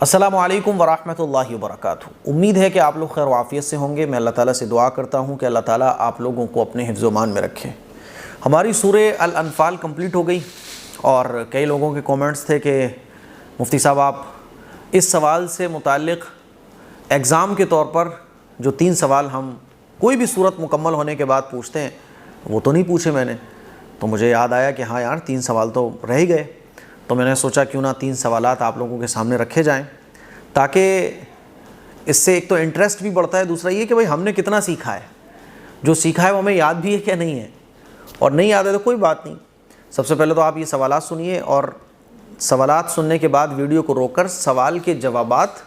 السلام علیکم ورحمۃ اللہ وبرکاتہ۔ امید ہے کہ آپ لوگ خیر و عافیت سے ہوں گے۔ میں اللہ تعالیٰ سے دعا کرتا ہوں کہ اللہ تعالیٰ آپ لوگوں کو اپنے حفظ و امان میں رکھے۔ ہماری سورہ الانفال کمپلیٹ ہو گئی اور کئی لوگوں کے کومنٹس تھے کہ مفتی صاحب آپ اس سوال سے متعلق ایگزام کے طور پر جو 3 سوال ہم کوئی بھی صورت مکمل ہونے کے بعد پوچھتے ہیں وہ تو نہیں پوچھے میں نے۔ تو مجھے یاد آیا کہ ہاں یار 3 سوال تو رہ گئے، تو میں نے سوچا کیوں نہ 3 سوالات آپ لوگوں کے سامنے رکھے جائیں، تاکہ اس سے ایک تو انٹرسٹ بھی بڑھتا ہے، دوسرا یہ کہ بھائی ہم نے کتنا سیکھا ہے، جو سیکھا ہے وہ ہمیں یاد بھی ہے کیا نہیں ہے، اور نہیں یاد ہے تو کوئی بات نہیں۔ سب سے پہلے تو آپ یہ سوالات سنیے اور سوالات سننے کے بعد ویڈیو کو روک کر سوال کے جوابات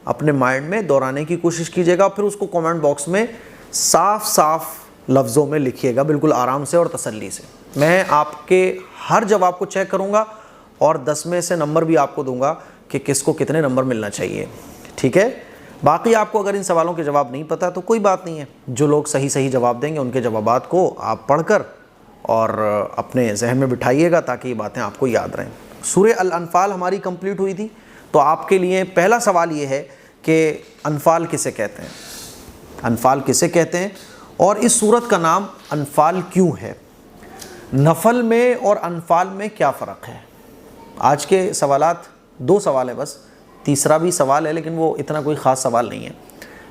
اپنے مائنڈ میں دہرانے کی کوشش کیجیے گا، پھر اس کو کامنٹ باکس میں صاف صاف لفظوں میں لکھیے گا، بالکل آرام سے اور تسلی سے۔ میں آپ کے ہر جواب کو چیک کروں گا اور 10 میں سے نمبر بھی آپ کو دوں گا کہ کس کو کتنے نمبر ملنا چاہیے، ٹھیک ہے؟ باقی آپ کو اگر ان سوالوں کے جواب نہیں پتہ تو کوئی بات نہیں ہے، جو لوگ صحیح جواب دیں گے ان کے جوابات کو آپ پڑھ کر اور اپنے ذہن میں بٹھائیے گا تاکہ یہ باتیں آپ کو یاد رہیں۔ سورہ الانفال ہماری کمپلیٹ ہوئی تھی، تو آپ کے لیے پہلا سوال یہ ہے کہ انفال کسے کہتے ہیں، انفال کسے کہتے ہیں، اور اس سورت کا نام انفال کیوں ہے، نفل میں اور انفال میں کیا فرق ہے۔ آج کے سوالات 2 سوال ہیں بس، تیسرا بھی سوال ہے لیکن وہ اتنا کوئی خاص سوال نہیں ہے،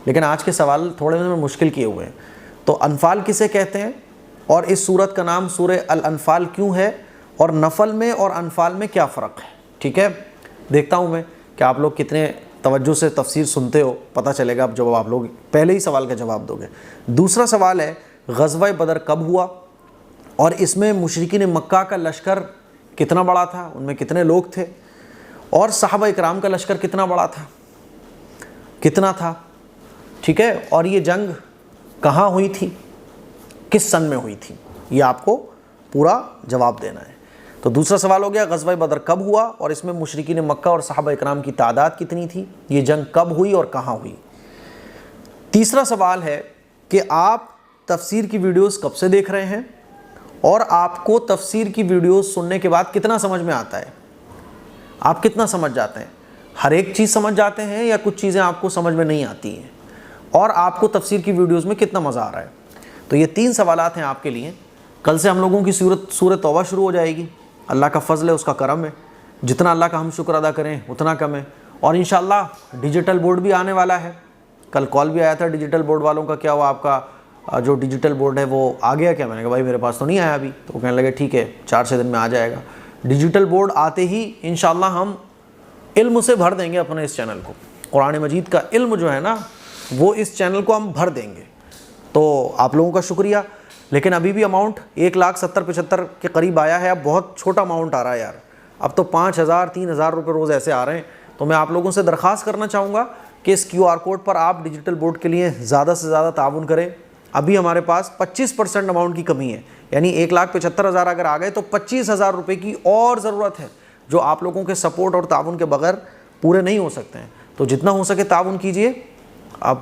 لیکن آج کے سوال تھوڑے میں مشکل کیے ہوئے ہیں۔ تو انفال کسے کہتے ہیں اور اس سورت کا نام سورہ الانفال کیوں ہے، اور نفل میں اور انفال میں کیا فرق ہے، ٹھیک ہے؟ دیکھتا ہوں میں کہ آپ لوگ کتنے توجہ سے تفسیر سنتے ہو، پتہ چلے گا اب جب آپ لوگ پہلے ہی سوال کا جواب دو گے۔ دوسرا سوال ہے غزوہ بدر کب ہوا اور اس میں مشرکین مکہ کا لشکر کتنا بڑا تھا، ان میں کتنے لوگ تھے، اور صحابہ اکرام کا لشکر کتنا بڑا تھا، کتنا تھا، ٹھیک ہے؟ اور یہ جنگ کہاں ہوئی تھی، کس سن میں ہوئی تھی، یہ آپ کو پورا جواب دینا ہے۔ تو دوسرا سوال ہو گیا غزوہ بدر کب ہوا اور اس میں مشرکین مکہ اور صحابہ اکرام کی تعداد کتنی تھی، یہ جنگ کب ہوئی اور کہاں ہوئی۔ تیسرا سوال ہے کہ آپ تفسیر کی ویڈیوز کب سے دیکھ رہے ہیں اور آپ کو تفسیر کی ویڈیوز سننے کے بعد کتنا سمجھ میں آتا ہے، آپ کتنا سمجھ جاتے ہیں، ہر ایک چیز سمجھ جاتے ہیں یا کچھ چیزیں آپ کو سمجھ میں نہیں آتی ہیں، اور آپ کو تفسیر کی ویڈیوز میں کتنا مزہ آ رہا ہے۔ تو یہ 3 سوالات ہیں آپ کے لیے۔ کل سے ہم لوگوں کی سورہ توبہ شروع ہو جائے گی، اللہ کا فضل ہے، اس کا کرم ہے، جتنا اللہ کا ہم شکر ادا کریں اتنا کم ہے۔ اور انشاءاللہ ڈیجیٹل بورڈ بھی آنے والا ہے، کل کال بھی آیا تھا ڈیجیٹل بورڈ والوں کا، کیا ہوا آپ کا جو ڈیجیٹل بورڈ ہے وہ آ گیا کیا؟ میں نے کہا بھائی میرے پاس تو نہیں آیا ابھی، تو وہ کہنے لگے ٹھیک ہے 4-6 دن میں آ جائے گا۔ ڈیجیٹل بورڈ آتے ہی انشاءاللہ ہم علم سے بھر دیں گے اپنے اس چینل کو، قرآن مجید کا علم جو ہے نا وہ اس چینل کو ہم بھر دیں گے۔ تو آپ لوگوں کا شکریہ، لیکن ابھی بھی اماؤنٹ 1,70,75 کے قریب آیا ہے، اب بہت چھوٹا اماؤنٹ آ رہا ہے یار، اب تو 5,000 3,000 روپے روز ایسے آ رہے ہیں۔ تو میں آپ لوگوں سے درخواست کرنا چاہوں گا کہ اس QR کوڈ پر آپ ڈیجیٹل بورڈ کے لیے زیادہ سے زیادہ تعاون کریں۔ ابھی ہمارے پاس 25% اماؤنٹ کی کمی ہے، یعنی 1,75,000 اگر آ گئے تو 25,000 روپے کی اور ضرورت ہے، جو آپ لوگوں کے سپورٹ اور تعاون کے بغیر پورے نہیں ہو سکتے ہیں۔ تو جتنا ہو سکے تعاون کیجئے۔ اب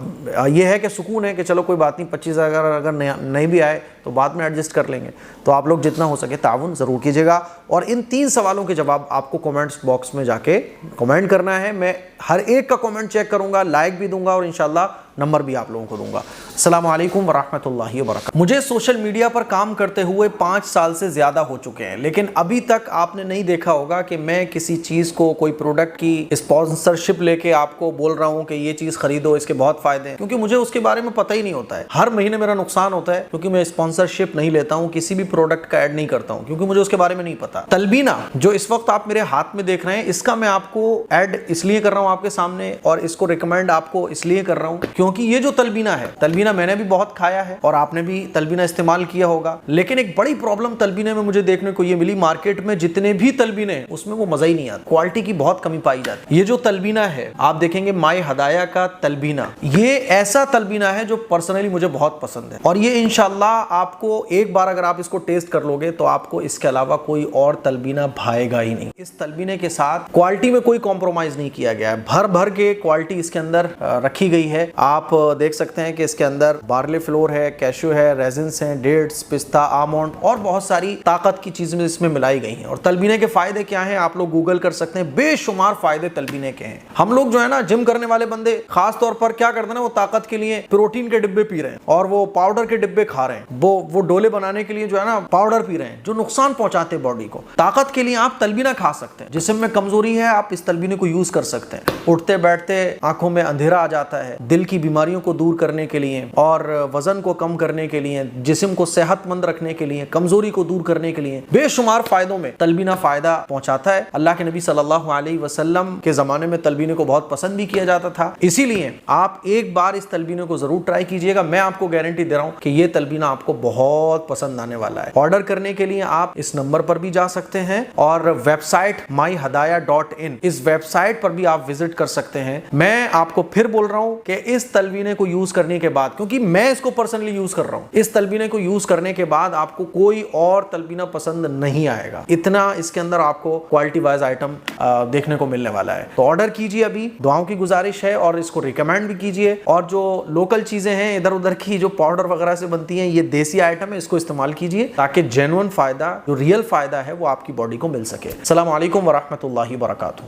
یہ ہے کہ سکون ہے کہ چلو کوئی بات نہیں، 25,000 اگر نہیں بھی آئے تو بعد میں ایڈجسٹ کر لیں گے۔ تو آپ لوگ جتنا ہو سکے تعاون ضرور کیجیے گا، اور ان 3 سوالوں کے جواب آپ کو کومنٹس باکس میں جا کے کمنٹ کرنا ہے۔ میں ہر ایک کا کومنٹ چیک کروں گا، لائک بھی دوں گا اور انشاءاللہ نمبر بھی آپ لوگوں کو دوں گا۔ السلام علیکم ورحمۃ اللہ وبرکاتہ۔ مجھے سوشل میڈیا پر کام کرتے ہوئے 5 سال سے زیادہ ہو چکے ہیں، لیکن ابھی تک آپ نے نہیں دیکھا ہوگا کہ میں کسی چیز کو، کوئی پروڈکٹ کی اسپانسرشپ لے کے آپ کو بول رہا ہوں کہ یہ چیز خریدو، اس کے بہت فائدے ہیں، کیونکہ مجھے اس کے بارے میں پتہ ہی نہیں ہوتا ہے۔ ہر مہینے میرا نقصان ہوتا ہے کیونکہ میں اسپانسرشپ نہیں لیتا ہوں، کسی بھی پروڈکٹ کا ایڈ نہیں کرتا ہوں کیونکہ مجھے اس کے بارے میں نہیں پتا۔ تلبینہ جو اس وقت آپ میرے ہاتھ میں دیکھ رہے ہیں، اس کا میں آپ کو ایڈ اس لیے کر رہا ہوں آپ کے سامنے، اور اس کو ریکمینڈ آپ کو اس لیے کر رہا ہوں کیونکہ یہ جو تلبینہ ہے، تلبینہ میں نے بھی بہت کھایا ہے اور آپ نے بھی تلبینہ استعمال کیا ہوگا، لیکن ایک بڑی پرابلم تلبینے میں مجھے دیکھنے کو یہ ملی، مارکیٹ میں جتنے بھی تلبینے اس میں وہ مزہ ہی نہیں آتا، کوالٹی کی بہت کمی پائی جاتی ہے۔ یہ جو تلبینہ ہے آپ دیکھیں گے مائی ہدایہ کا تلبینہ، یہ ایسا تلبینہ ہے جو پرسنلی مجھے بہت پسند ہے، اور یہ انشاءاللہ آپ کو ایک بار اگر آپ اس کو ٹیسٹ کر لو گے تو آپ کو اس کے علاوہ کوئی اور تلبینہ بھائے گا ہی نہیں۔ اس تلبینے کے ساتھ کوالٹی میں کوئی کمپرومائز نہیں کیا گیا ہے، بھر بھر کے کوالٹی اس کے اندر رکھی گئی ہے۔ آپ دیکھ سکتے ہیں کہ اس کے اندر بارلے فلور ہے، کیشو ہے، ریزنس ہیں، ڈیٹس، پستہ، آمونڈ اور بہت ساری طاقت کی چیزیں اس میں ملائی گئی ہیں۔ اور تلبینے کے فائدے کیا ہیں آپ لوگ گوگل کر سکتے ہیں، بے شمار فائدے تلبینے کے ہیں۔ ہم لوگ جو ہے نا جم کرنے والے بندے خاص طور پر کیا کرتے ہیں نا، وہ طاقت کے لیے پروٹین کے ڈبے پی رہے ہیں اور وہ پاؤڈر کے ڈبے کھا رہے ہیں، وہ ڈولے بنانے کے لیے جو ہے نا پاؤڈر پی رہے ہیں جو نقصان پہنچاتے ہیں باڈی کو۔ طاقت کے لیے آپ تلبینہ کھا سکتے ہیں، جسم میں کمزوری ہے آپ اس تلبینے کو یوز کر سکتے ہیں، اٹھتے بیٹھتے آنکھوں میں اندھیرا آ جاتا ہے، دل کی بیماریوں کو دور کرنے کے لیے اور وزن کو کم کرنے کے لیے، جسم کو صحت مند رکھنے کے لیے، کمزوری کو دور کرنے کے لیے بے شمار فائدوں میں تلبینہ فائدہ پہنچاتا ہے۔ اللہ کے نبی صلی اللہ علیہ وسلم کے زمانے میں تلبینے کو بہت پسند بھی کیا جاتا تھا، اسی لیے آپ ایک بار اس تلبینے کو ضرور ٹرائی کیجئے گا۔ میں آپ کو گارنٹی دے رہا ہوں کہ یہ تلبینہ آپ کو بہت پسند آنے والا ہے۔ آرڈر کرنے کے لیے آپ اس نمبر پر بھی جا سکتے ہیں اور ویب سائٹ myhadaya.in اس ویب سائٹ پر بھی آپ وزٹ کر سکتے ہیں۔ میں آپ کو پھر بول رہا ہوں کہ اس تلبینے کو یوز کرنے کے بعد، کیونکہ میں اس کو پرسنلی یوز کر رہا ہوں، اس تلبینے کو یوز کرنے کے بعد آپ کو کوئی اور تلبینہ پسند نہیں آئے گا، اتنا اس کے اندر آپ کو کوالٹی وائز آئٹم دیکھنے کو ملنے والا ہے۔ تو آرڈر کیجئے ابھی، دعاؤں کی گزارش ہے، اور اس کو ریکمینڈ بھی کیجئے۔ اور جو لوکل چیزیں ہیں ادھر ادھر کی جو پاؤڈر وغیرہ سے بنتی ہیں، یہ دیسی آئٹم ہے، اس کو استعمال کیجئے تاکہ جینوئن فائدہ، جو ریئل فائدہ ہے وہ آپ کی باڈی کو مل سکے۔ السلام علیکم ورحمۃ اللہ وبرکاتہ۔